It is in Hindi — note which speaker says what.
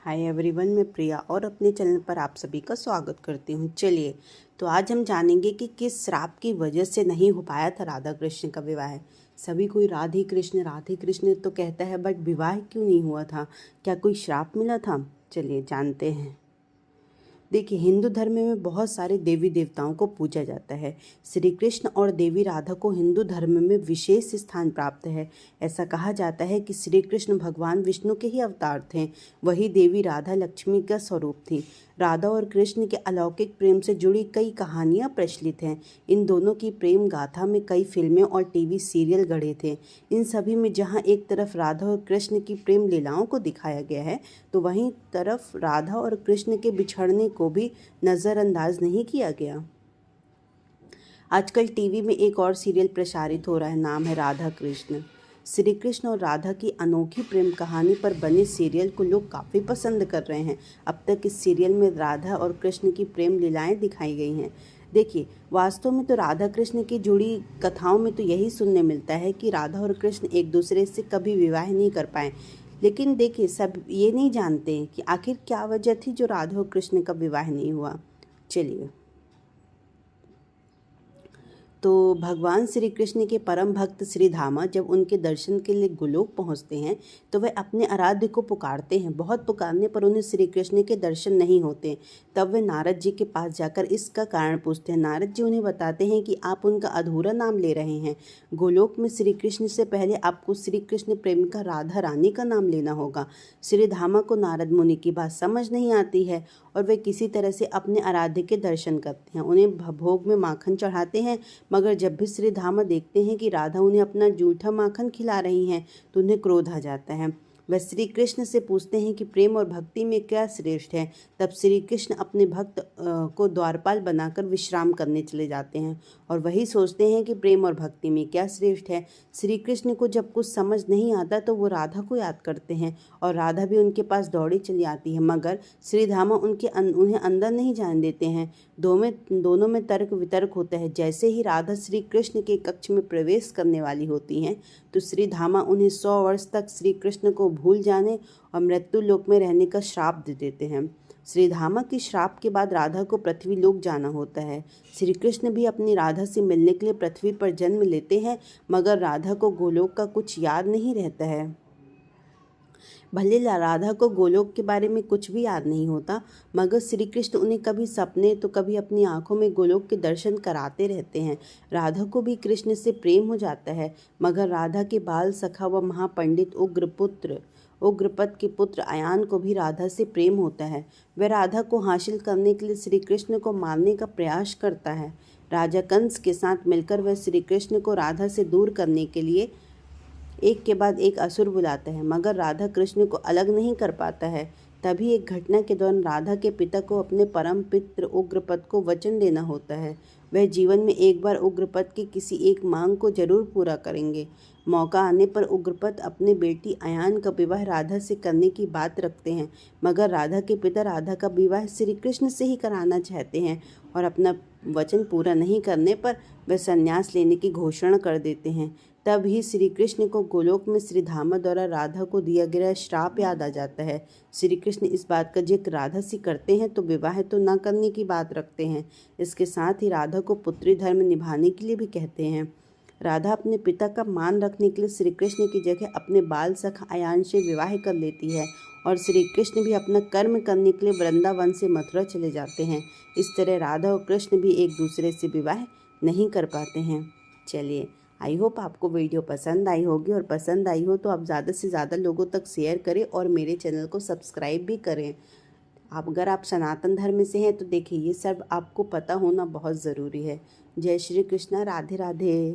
Speaker 1: हाय एवरीवन, मैं प्रिया और अपने चैनल पर आप सभी का स्वागत करती हूँ। चलिए, तो आज हम जानेंगे कि किस श्राप की वजह से नहीं हो पाया था राधा कृष्ण का विवाह। सभी कोई राधे कृष्ण तो कहता है, बट विवाह क्यों नहीं हुआ था? क्या कोई श्राप मिला था? चलिए जानते हैं। देखिए, हिंदू धर्म में बहुत सारे देवी देवताओं को पूजा जाता है। श्री कृष्ण और देवी राधा को हिंदू धर्म में विशेष स्थान प्राप्त है। ऐसा कहा जाता है कि श्री कृष्ण भगवान विष्णु के ही अवतार थे, वही देवी राधा लक्ष्मी का स्वरूप थी। राधा और कृष्ण के अलौकिक प्रेम से जुड़ी कई कहानियाँ प्रचलित हैं। इन दोनों की प्रेम गाथा में कई फिल्में और टीवी सीरियल गढ़े थे। इन सभी में जहाँ एक तरफ राधा और कृष्ण की प्रेम लीलाओं को दिखाया गया है, तो वहीं तरफ राधा और कृष्ण के बिछड़ने को भी नज़रअंदाज नहीं किया गया। आजकल टीवी में एक और सीरियल प्रसारित हो रहा है, नाम है राधा कृष्ण। श्री कृष्ण और राधा की अनोखी प्रेम कहानी पर बने सीरियल को लोग काफ़ी पसंद कर रहे हैं। अब तक इस सीरियल में राधा और कृष्ण की प्रेम लीलाएं दिखाई गई हैं। देखिए, वास्तव में तो राधा कृष्ण की जुड़ी कथाओं में तो यही सुनने मिलता है कि राधा और कृष्ण एक दूसरे से कभी विवाह नहीं कर पाए। लेकिन देखिए, सब ये नहीं जानते हैं कि आखिर क्या वजह थी जो राधा और कृष्ण का विवाह नहीं हुआ। चलिए, तो भगवान श्री कृष्ण के परम भक्त श्री धामा जब उनके दर्शन के लिए गोलोक पहुंचते हैं, तो वे अपने आराध्य को पुकारते हैं। बहुत पुकारने पर उन्हें श्री कृष्ण के दर्शन नहीं होते। तब वे नारद जी के पास जाकर इसका कारण पूछते हैं। नारद जी उन्हें बताते हैं कि आप उनका अधूरा नाम ले रहे हैं। गोलोक में श्री कृष्ण से पहले आपको श्री कृष्ण प्रेमिका राधा रानी का नाम लेना होगा। श्री धामा को नारद मुनि की बात समझ नहीं आती है और वे किसी तरह से अपने आराध्य के दर्शन करते हैं। उन्हें भोग में माखन चढ़ाते हैं, मगर जब भी श्री धामा देखते हैं कि राधा उन्हें अपना जूठा माखन खिला रही हैं, तो उन्हें क्रोध आ जाता है। वह श्री कृष्ण से पूछते हैं कि प्रेम और भक्ति में क्या श्रेष्ठ है। तब श्री कृष्ण अपने भक्त को द्वारपाल बनाकर विश्राम करने चले जाते हैं और वही सोचते हैं कि प्रेम और भक्ति में क्या श्रेष्ठ है। श्री कृष्ण को जब कुछ समझ नहीं आता तो वो राधा को याद करते हैं और राधा भी उनके पास दौड़ी चली आती है, मगर श्री धामा उन्हें अंदर नहीं जाने देते हैं। दोनों में तर्क वितर्क होता है। जैसे ही राधा श्री कृष्ण के कक्ष में प्रवेश करने वाली होती हैं, तो श्री धामा उन्हें 100 वर्ष तक श्री कृष्ण को भूल जाने और मृत्यु लोक में रहने का श्राप दे देते हैं। श्री धामा की श्राप के बाद राधा को पृथ्वी लोक जाना होता है। श्री कृष्ण भी अपनी राधा से मिलने के लिए पृथ्वी पर जन्म लेते हैं, मगर राधा को गोलोक का कुछ याद नहीं रहता है। भले राधा को गोलोक के बारे में कुछ भी याद नहीं होता, मगर श्री कृष्ण उन्हें कभी सपने तो कभी अपनी आंखों में गोलोक के दर्शन कराते रहते हैं। राधा को भी कृष्ण से प्रेम हो जाता है, मगर राधा के बाल सखा व महापंडित उग्रपद के पुत्र अयान को भी राधा से प्रेम होता है। वह राधा को हासिल करने के लिए श्री कृष्ण को मारने का प्रयास करता है। राजा कंस के साथ मिलकर वह श्री कृष्ण को राधा से दूर करने के लिए एक के बाद एक असुर बुलाता है, मगर राधा कृष्ण को अलग नहीं कर पाता है। तभी एक घटना के दौरान राधा के पिता को अपने परम पित्र उग्रपद को वचन देना होता है। वह जीवन में एक बार उग्रपद की किसी एक मांग को जरूर पूरा करेंगे। मौका आने पर उग्रपद अपने बेटी अयान का विवाह राधा से करने की बात रखते हैं, मगर राधा के पिता राधा का विवाह श्री कृष्ण से ही कराना चाहते हैं और अपना वचन पूरा नहीं करने पर वह संन्यास लेने की घोषणा कर देते हैं। तब ही श्री कृष्ण को गोलोक में श्री धामा द्वारा राधा को दिया गया श्राप याद आ जाता है। श्री कृष्ण इस बात का जिक्र राधा से करते हैं तो विवाह तो न करने की बात रखते हैं। इसके साथ ही राधा को पुत्री धर्म निभाने के लिए भी कहते हैं। राधा अपने पिता का मान रखने के लिए श्री कृष्ण की जगह अपने बाल सखा अयान से विवाह कर लेती है और श्री कृष्ण भी अपना कर्म करने के लिए वृंदावन से मथुरा चले जाते हैं। इस तरह राधा और कृष्ण भी एक दूसरे से विवाह नहीं कर पाते हैं। चलिए, आई होप आपको वीडियो पसंद आई होगी, और पसंद आई हो तो आप ज़्यादा से ज़्यादा लोगों तक शेयर करें और मेरे चैनल को सब्सक्राइब भी करें। अगर आप सनातन धर्म से हैं तो देखिए, ये सब आपको पता होना बहुत ज़रूरी है। जय श्री कृष्णा, राधे राधे।